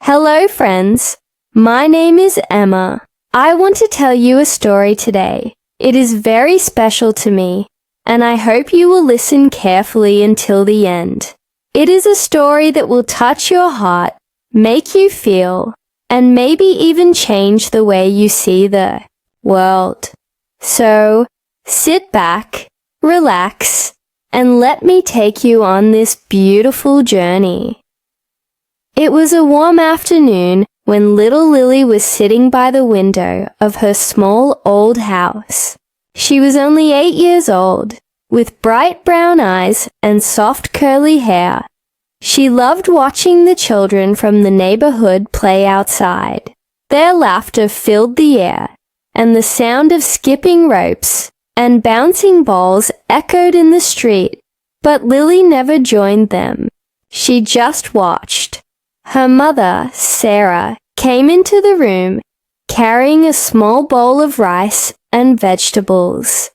Hello, friends. My name is Emma. I want to tell you a story today. It is very special to me, and I hope you will listen carefully until the end. It is a story that will touch your heart, make you feel, and maybe even change the way you see the world. So, sit back, relax, and let me take you on this beautiful journey. It was a warm afternoon when little Lily was sitting by the window of her small old house. She was only 8 years old, with bright brown eyes and soft curly hair. She loved watching the children from the neighborhood play outside. Their laughter filled the air, and the sound of skipping ropes and bouncing balls echoed in the street. But Lily never joined them. She just watched. Her mother, Sarah, came into the room, carrying a small bowl of rice and vegetables.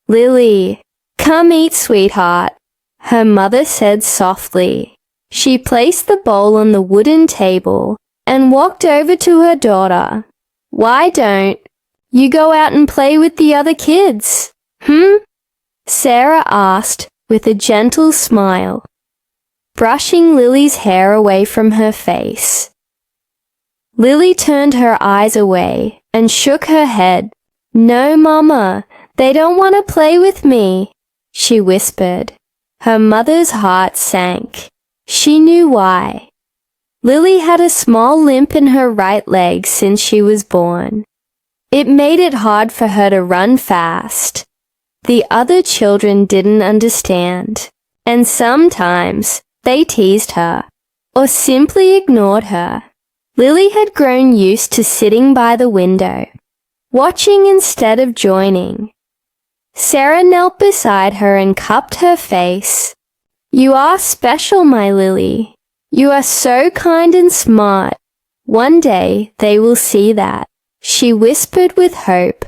"Lily, come eat, sweetheart," her mother said softly. She placed the bowl on the wooden table and walked over to her daughter. "Why don't you go out and play with the other kids? Sarah asked with a gentle smile, brushing Lily's hair away from her face. Lily turned her eyes away and shook her head. "No, Mama, they don't want to play with me," she whispered. Her mother's heart sank. She knew why. Lily had a small limp in her right leg since she was born. It made it hard for her to run fast. The other children didn't understand, and sometimes they teased her or simply ignored her. Lily had grown used to sitting by the window, watching instead of joining. Sarah knelt beside her and cupped her face. "You are special, my Lily. You are so kind and smart. One day they will see that," she whispered with hope.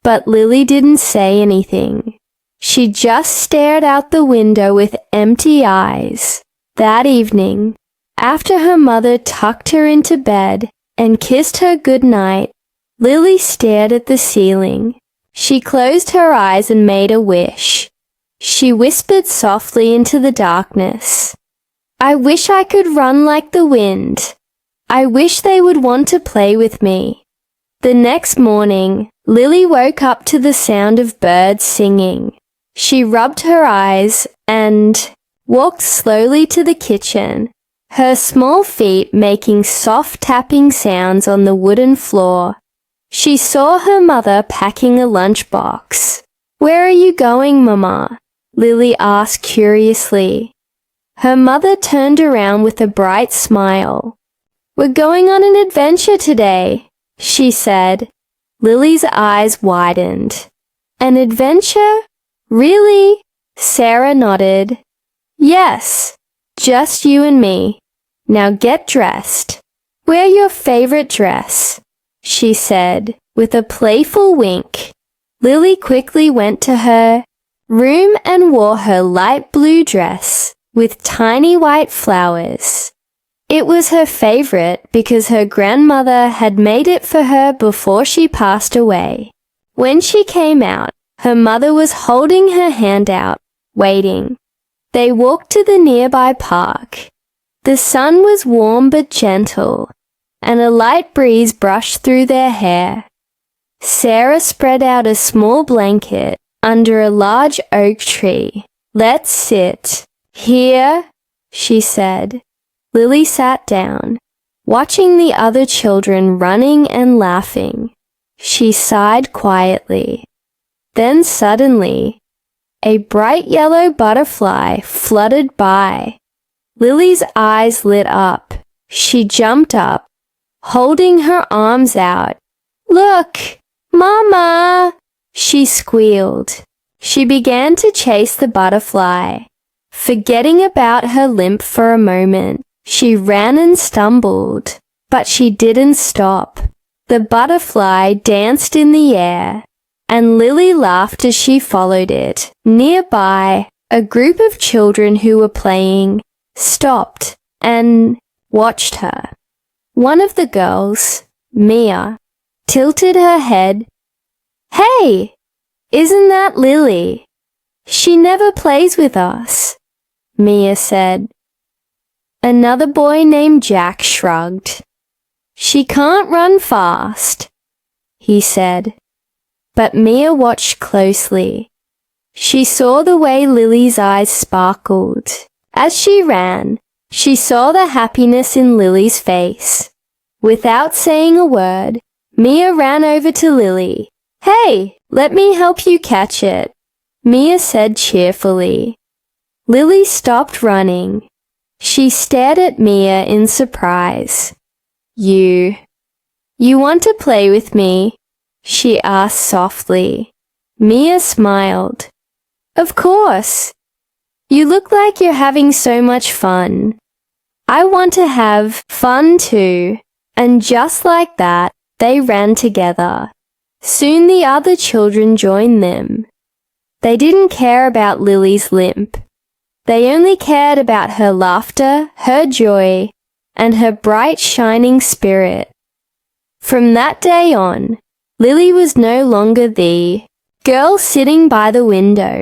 But Lily didn't say anything. She just stared out the window with empty eyes. That evening, after her mother tucked her into bed and kissed her good night, Lily stared at the ceiling. She closed her eyes and made a wish. She whispered softly into the darkness, "I wish I could run like the wind. I wish they would want to play with me." The next morning, Lily woke up to the sound of birds singing. She rubbed her eyes and walked slowly to the kitchen, her small feet making soft tapping sounds on the wooden floor. She saw her mother packing a lunchbox. "Where are you going, Mama?" Lily asked curiously. Her mother turned around with a bright smile. "We're going on an adventure today," she said. Lily's eyes widened. "An adventure? Really?" Sarah nodded. "Yes, just you and me. Now get dressed. Wear your favorite dress," she said with a playful wink. Lily quickly went to her room and wore her light blue dress with tiny white flowers. It was her favorite because her grandmother had made it for her before she passed away. When she came out, her mother was holding her hand out, waiting. They walked to the nearby park. The sun was warm but gentle, and a light breeze brushed through their hair. Sarah spread out a small blanket under a large oak tree. "Let's sit here," she said. Lily sat down, watching the other children running and laughing. She sighed quietly. Then suddenly, a bright yellow butterfly fluttered by. Lily's eyes lit up. She jumped up, holding her arms out. "Look, Mama!" she squealed. She began to chase the butterfly. Forgetting about her limp for a moment, she ran and stumbled, but she didn't stop. The butterfly danced in the air, and Lily laughed as she followed it. Nearby, a group of children who were playing stopped and watched her. One of the girls, Mia, tilted her head. "Hey, isn't that Lily? She never plays with us," Mia said. Another boy named Jack shrugged. "She can't run fast," he said. But Mia watched closely. She saw the way Lily's eyes sparkled. As she ran, she saw the happiness in Lily's face. Without saying a word, Mia ran over to Lily. "Hey, let me help you catch it," Mia said cheerfully. Lily stopped running. She stared at Mia in surprise. You want to play with me?" she asked softly. Mia smiled. "Of course. You look like you're having so much fun. I want to have fun too." And just like that, they ran together. Soon the other children joined them. They didn't care about Lily's limp. They only cared about her laughter, her joy, and her bright shining spirit. From that day on, Lily was no longer the girl sitting by the window.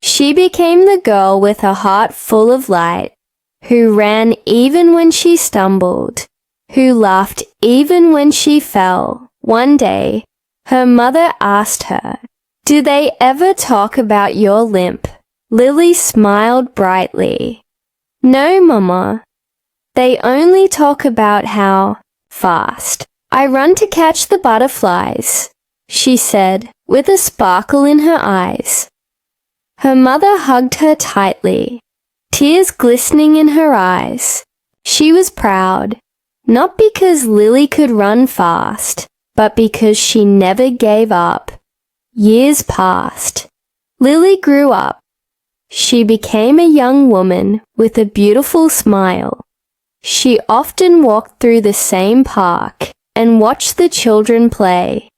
She became the girl with a heart full of light, who ran even when she stumbled, who laughed even when she fell. One day, her mother asked her, "Do they ever talk about your limp?" Lily smiled brightly. "No, Mama. They only talk about how fast I run to catch the butterflies," she said, with a sparkle in her eyes. Her mother hugged her tightly, tears glistening in her eyes. She was proud, not because Lily could run fast, but because she never gave up. Years passed. Lily grew up. She became a young woman with a beautiful smile. She often walked through the same park and watched the children play.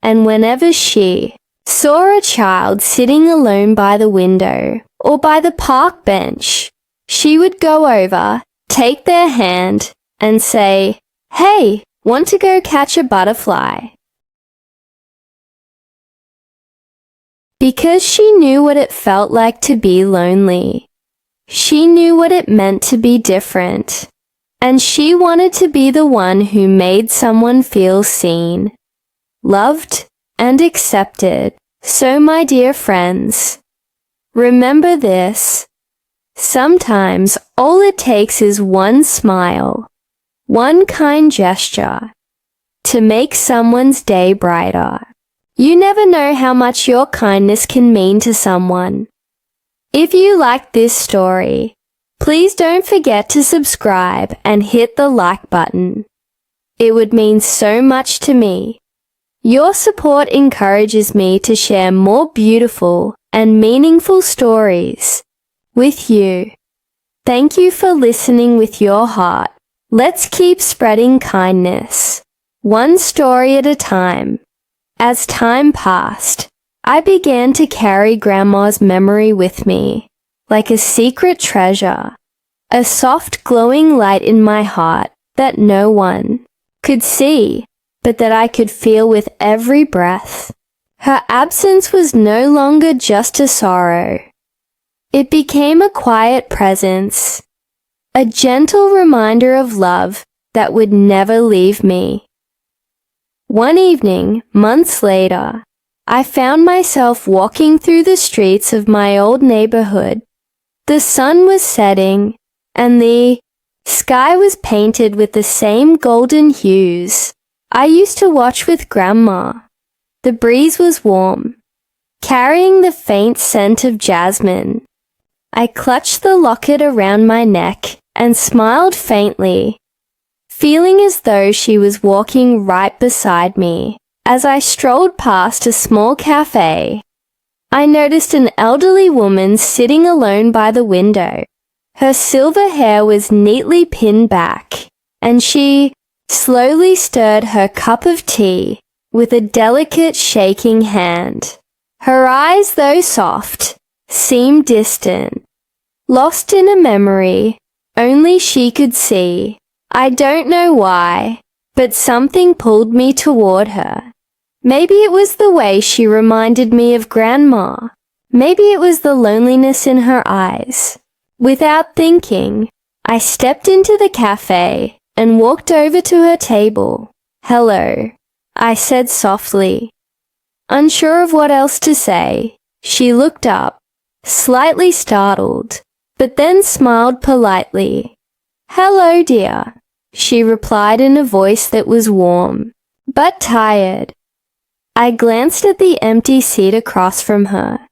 And whenever she saw a child sitting alone by the window or by the park bench, she would go over, take their hand, and say, "Hey, want to go catch a butterfly?" Because she knew what it felt like to be lonely. She knew what it meant to be different. And she wanted to be the one who made someone feel seen, loved, and accepted. So, my dear friends, remember this. Sometimes all it takes is one smile, one kind gesture, to make someone's day brighter. You never know how much your kindness can mean to someone. If you liked this story, please don't forget to subscribe and hit the like button. It would mean so much to me. Your support encourages me to share more beautiful and meaningful stories with you. Thank you for listening with your heart. Let's keep spreading kindness, one story at a time. As time passed, I began to carry Grandma's memory with me, like a secret treasure, a soft glowing light in my heart that no one could see, but that I could feel with every breath. Her absence was no longer just a sorrow. It became a quiet presence, a gentle reminder of love that would never leave me. One evening, months later, I found myself walking through the streets of my old neighborhood. The sun was setting, and the sky was painted with the same golden hues I used to watch with Grandma. The breeze was warm, carrying the faint scent of jasmine. I clutched the locket around my neck and smiled faintly, feeling as though she was walking right beside me. As I strolled past a small cafe, I noticed an elderly woman sitting alone by the window. Her silver hair was neatly pinned back, and she slowly stirred her cup of tea with a delicate shaking hand. Her eyes, though soft, seemed distant, lost in a memory only she could see. I don't know why, but something pulled me toward her. Maybe it was the way she reminded me of Grandma. Maybe it was the loneliness in her eyes. Without thinking, I stepped into the cafe and walked over to her table. "Hello," I said softly. Unsure of what else to say, she looked up, slightly startled, but then smiled politely. "Hello, dear," she replied in a voice that was warm, but tired. I glanced at the empty seat across from her.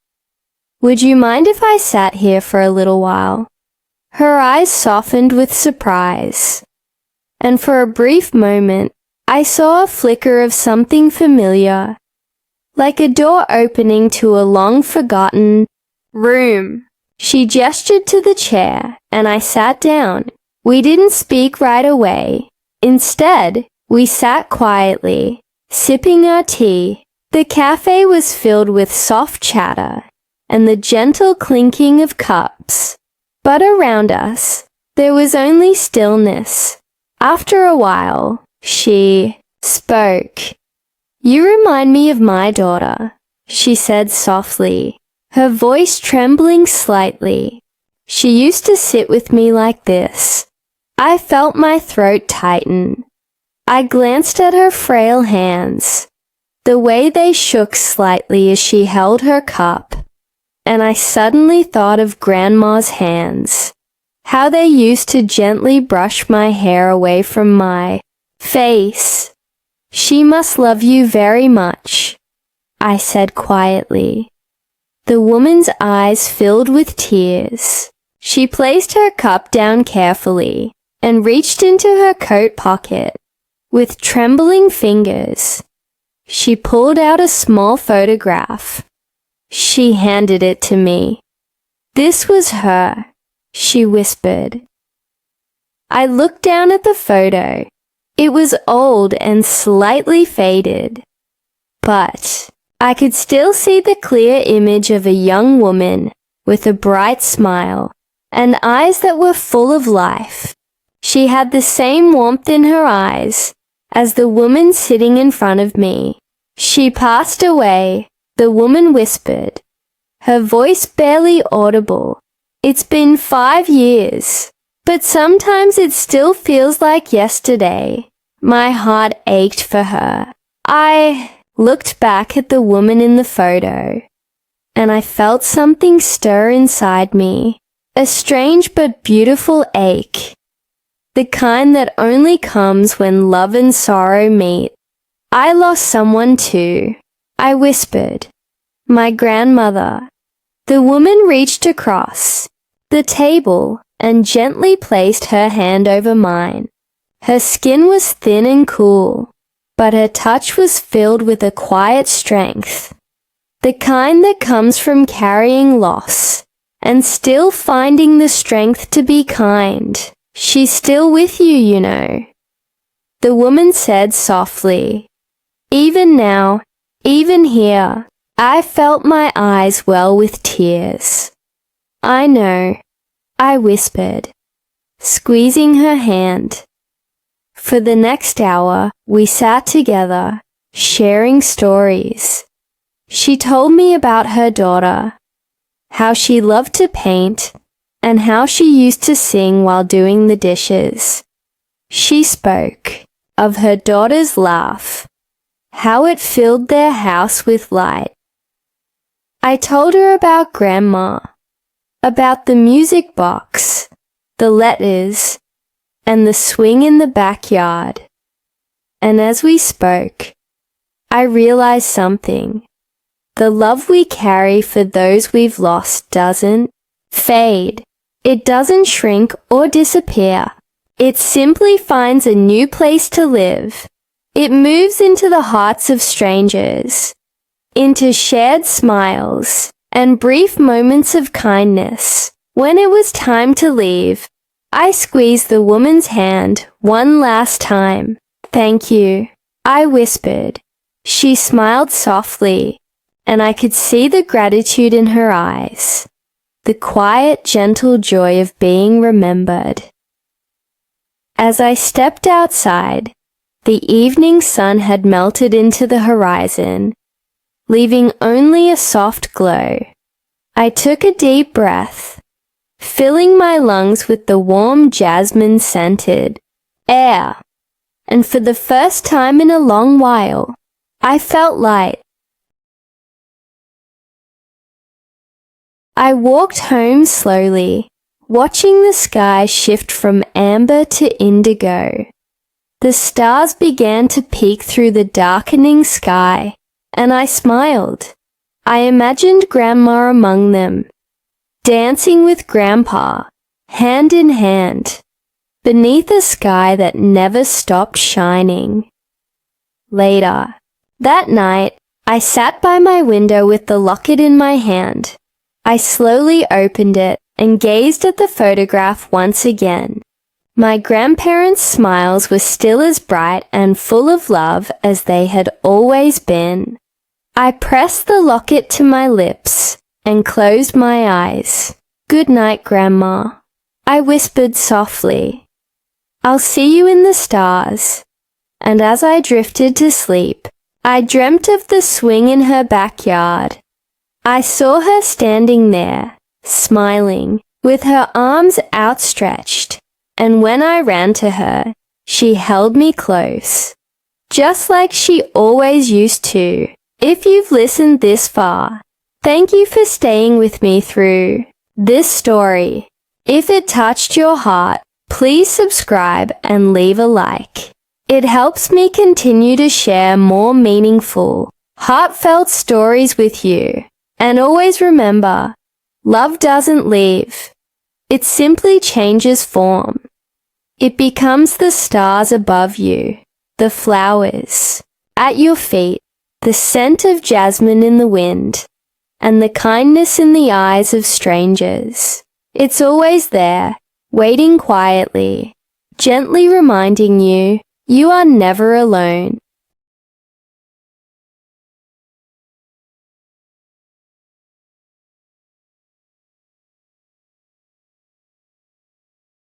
"Would you mind if I sat here for a little while?" Her eyes softened with surprise, and for a brief moment, I saw a flicker of something familiar, like a door opening to a long-forgotten room. She gestured to the chair, and I sat down. We didn't speak right away. Instead, we sat quietly, sipping our tea. The cafe was filled with soft chatter and the gentle clinking of cups. But around us, there was only stillness. After a while, she spoke. "You remind me of my daughter," she said softly, her voice trembling slightly. "She used to sit with me like this." I felt my throat tighten. I glanced at her frail hands, the way they shook slightly as she held her cup, and I suddenly thought of Grandma's hands, how they used to gently brush my hair away from my face. "She must love you very much," I said quietly. The woman's eyes filled with tears. She placed her cup down carefully and reached into her coat pocket. With trembling fingers, she pulled out a small photograph. She handed it to me. "This was her," she whispered. I looked down at the photo. It was old and slightly faded, but I could still see the clear image of a young woman with a bright smile and eyes that were full of life. She had the same warmth in her eyes as the woman sitting in front of me. "She passed away," the woman whispered, her voice barely audible. "It's been 5 years, but sometimes it still feels like yesterday." My heart ached for her. I looked back at the woman in the photo, and I felt something stir inside me, a strange but beautiful ache, the kind that only comes when love and sorrow meet. "I lost someone too," I whispered. "My grandmother." The woman reached across the table and gently placed her hand over mine. Her skin was thin and cool, but her touch was filled with a quiet strength, the kind that comes from carrying loss and still finding the strength to be kind. "She's still with you, you know," the woman said softly. Even now, even here, I felt my eyes well with tears. "I know," I whispered, squeezing her hand. For the next hour, we sat together, sharing stories. She told me about her daughter, how she loved to paint, and how she used to sing while doing the dishes. She spoke of her daughter's laugh, how it filled their house with light. I told her about Grandma, about the music box, the letters, and the swing in the backyard. And as we spoke, I realized something. The love we carry for those we've lost doesn't fade. It doesn't shrink or disappear. It simply finds a new place to live. It moves into the hearts of strangers, into shared smiles and brief moments of kindness. When it was time to leave, I squeezed the woman's hand one last time. "Thank you," I whispered. She smiled softly, and I could see the gratitude in her eyes, the quiet, gentle joy of being remembered. As I stepped outside, the evening sun had melted into the horizon, leaving only a soft glow. I took a deep breath, filling my lungs with the warm jasmine-scented air, and for the first time in a long while, I felt light. I walked home slowly, watching the sky shift from amber to indigo. The stars began to peek through the darkening sky, and I smiled. I imagined Grandma among them, dancing with Grandpa, hand in hand, beneath a sky that never stopped shining. Later, that night, I sat by my window with the locket in my hand. I slowly opened it and gazed at the photograph once again. My grandparents' smiles were still as bright and full of love as they had always been. I pressed the locket to my lips and closed my eyes. "Good night, Grandma," I whispered softly. "I'll see you in the stars." And as I drifted to sleep, I dreamt of the swing in her backyard. I saw her standing there, smiling, with her arms outstretched, and when I ran to her, she held me close, just like she always used to. If you've listened this far, thank you for staying with me through this story. If it touched your heart, please subscribe and leave a like. It helps me continue to share more meaningful, heartfelt stories with you. And always remember, love doesn't leave. It simply changes form. It becomes the stars above you, the flowers at your feet, the scent of jasmine in the wind, and the kindness in the eyes of strangers. It's always there, waiting quietly, gently reminding you, you are never alone.